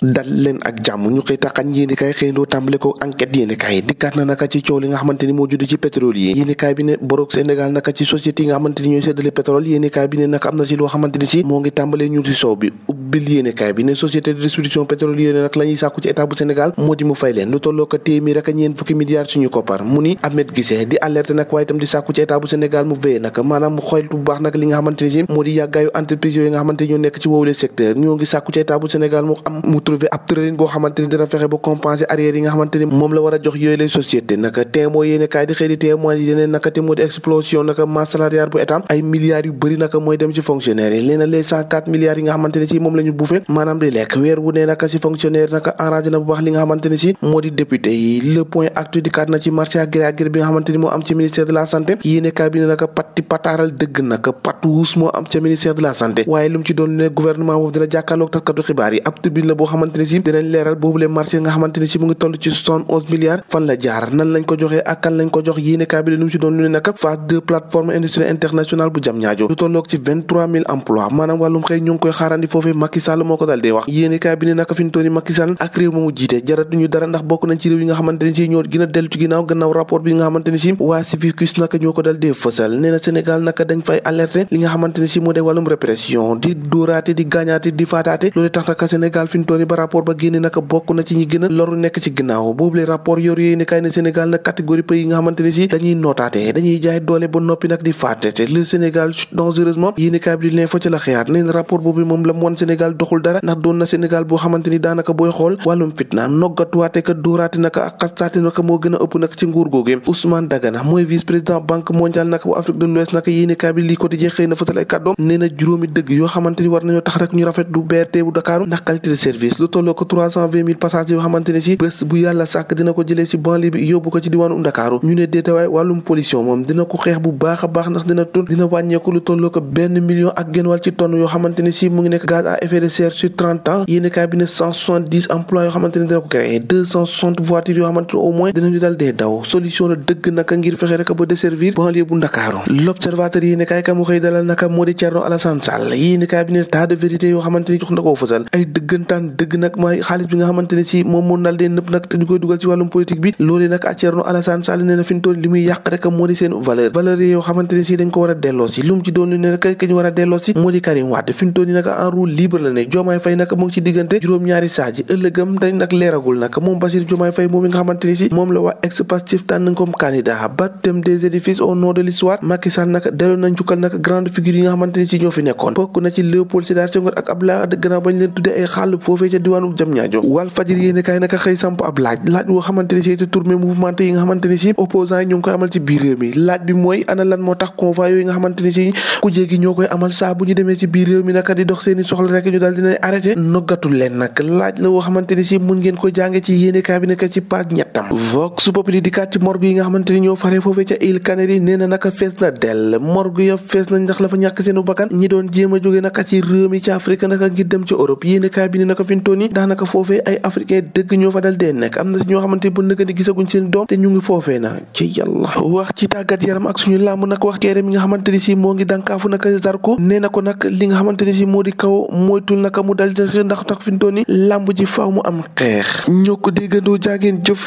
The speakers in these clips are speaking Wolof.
dal leen ak jàmm ñu xëy taxañ yéenekaay xëyndoo tàmbale ko enquête yéenekaay dikkaat na naka ci coow li nga xamante ni moo judd ci pétrole yi yéenekaay bi ne borog Sénégal naka ci société yi nga xamante ni ñooy séddale pétrole yéenekaay bi ne naka am na si loo xamante ni si moo ngi tàmbalee ñu si soow bi ubbil yéenekaay bi ne société de distribution pétrolière nag la ñuy sàkku ci état bu Sénégal moo di mu fay leen lu tolloo ko téeméer ak ñeent fukki milliards suñu koppar mu ni Ahmed Guissé di alerte nag waaye itam di sàkku ci état bu Sénégal mu veillé nag maanaam mu xoytu bu baax nag li nga xamante ni si moo di yàggaayu entreprise yooyu nga xamante ni ñoo nekk ci woowule secteur ñoo ngi sàkku ci état bu Sénégal mu trouver ab tëralin boo xamante ni dina fexe ba compenser arrière yi nga xamante ni moom la war a jox yooyu les sociétés naka témoin yéene kaay di xëy di témoin yi yeneen naka te moo di explosion naka masse salariale bu état ay milliards yu bëri naka mooy dem ci fonctionnaires yi leena les 104 milliards yi nga xamante ni si moom la ñu bouffé maanaam di lekk weer wu ne naka si fonctionnaire naka enragé na bu baax li nga xamante ni si moo di député yi le point actu di kat na ci marché à gré bi nga xamante ni moo am ci ministère de la santé yéene kaay bi ne naka patti pataaral dëgg naka pat wuus moo am ca ministère de la santé waaye lu mu ci doon ne gouvernement boobu dina jàkkaarloog taskatu xibaar yi ab tribune la boo xamante ni si dinañ leeral boobu le marché nga xamante ni si mu ngi toll ci 71 milliards fan la jaar nan lañ ko joxee ak kan lañ ko jox yéene kaay bi lu mu ci doon lu ne naka phase 2 plateforme industrielle internationale bu Diamniadio lu tolloog ci 23000 emplois maanaam wàllum xëy ñu ngi koy xaarandi foofee Macky Sall moo ko dal dee wax yéene kaay bi ne naka fi ñu toll Macky Sall ak réew moomu jiite jaratuñu dara ndax bokk nañ ci réew yi nga xamante ni si ñoo gën a dellu ci gannaaw rapport bi nga xamante ni si waa Civicus naka ñoo ko dal dee fësal nee na Sénégal naka dañ fay alerter li nga xamante ni si moo dee wàllum répression di dóoraate di gaañaate di faataate loolu tax naka Sénégal fi ñu toll ba rapport ba génne naka bokk na ci ñi gën a loru nekk ci ginnaaw boobu le rapport yor yooyu ne kay ne Sénégal nag catégorie pays yi nga xamante ni si dañuy nootaate dañuy jaay doole ba noppi nag di faatete le Sénégal dangereusement yéene kaay bi di leen fa ci la xeyaat neen rapport boobu moom la mu wan Sénégal doxul dara ndax doon na Sénégal boo xamante ni daanaka booy xool wàllum fitna noggatuwaate ka dóoraate naka ak xastaate naka moo gën a ëpp nag ci nguur googu Ousmane Dagana mooy vice président banque mondiale naka bu Afrique de l'Ouest naka yéene kaay bi lii quotidien xëy na fasal ay kàddoom nee na juróomi dëgg yoo xamante ni war nañoo tax rek ñu rafet du BRT bu Dakar ndax qualité de service lu tolloo ko 320 000 passagers yoo xamante ne si bés bu yàlla sàkk dina ko jëlee si banlieue bi yóbbu ko ci diwaanu Ndakaaru ñu ne déetawaay wàllum pollution moom dina ko xeex bu baax a baax ndax dina wàññeeku lu tolloo ko 1 million ak genn wàll ci tonne yoo xamante ne si mu ngi nekk gaz à effet de serre sur 30 ans yéeni kaay bi ne 170 emplois yoo xamante ne dina ko créé 260 voitures yoo xamante ne au moins dinañu dal dee daw solution la dëgg naka ngir fexe rek ba desservir banlieue bu Ndakaaru l'observateur yéeni kaay ka mu xëy dalal naka moo di Thierno Alassane Sall yéeni kaay bi ne tas de vérité yoo xamante ni jox na koo fësal ay dëggantaan dëgg nag mooy xaalis bi nga xamante ne si moom moo dal dee nëpp nag te ñu koy dugal ci wàllum politique bi loolee nag ak Thierno Alassane Sall nee na fi ñu toll li muy yàq rek moo di seen valeur yoo xamante ne si dañ ko war a delloo si lu mu ci doon lu ne rek ka ñu war a delloo si moo di Karim Wade fi ñu toll ni nag en roue libre la ne Diomaye Faye nag mu ngi ci diggante juróom-ñaari saa ji ëllëgam dañ nag leeragul nag moom Bassirou Diomaye Faye moom mi nga xamante ni si moom la waa ex-Pastef tànn comme candidat baptême des édifices au nom de l'histoire Macky Sall nag delloo nañ jukkal nag grande figure yi nga xamante ni si ñoo fi nekkoon bokk na ci Léopold Sédar Senghor ak Abdoulaye Wade gannaaw bañ leen tuddee ay xàll foofee ca diwaanu Diamniadio Walf Fadjri yéene kaay naka xëy samp ab laaj woo xamante ni si te tournée mouvementé yi nga xamante ni si opposants yi ñu ngi koy amal ci biir réew mi laaj bi mooy ana lan moo tax convoi yooyu nga xamante ni si ku jéegi ñoo koy amal saa bu ñu demee ci biir réew mi naka di dox seeni soxla rek ñu daal dinañ arrêté noggatul leen nag laaj la woo xamante ni si mun ngeen ko jànge ci yéene kaay bi nekk ci page ñettam Vox Populi di kat ci morgue yi nga xamante ni ñoo faree foofee ca Îles Canaries nee na naka fees na dell morgue ya fees nañ ndax la fa ñàkk seenu bakkan ñi doon jéem a jóge naka ci réew mi ci Afrique naka ngir dem ci Europe yéene kaay bi ne naka fintoon yi daanaka foofee ay africain dëgg ñoo fa dal dee nekk am na si ñoo xamante bu nëgë di gisaguñ seen doom te ñu ngi foofee na ci yàlla wax ci tàggat yaram ak suñu làmb nag wax keere mi nga xamante ni si moo ngi dànkaafu naka Zarko nee na ko nag li nga xamante ni si moo di kaw moytul naka mu dal di ndax tax fintoon yi làmb ji faaw mu am xeex ñoo ko déggandoo jaageen jëf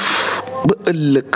ba ëllëg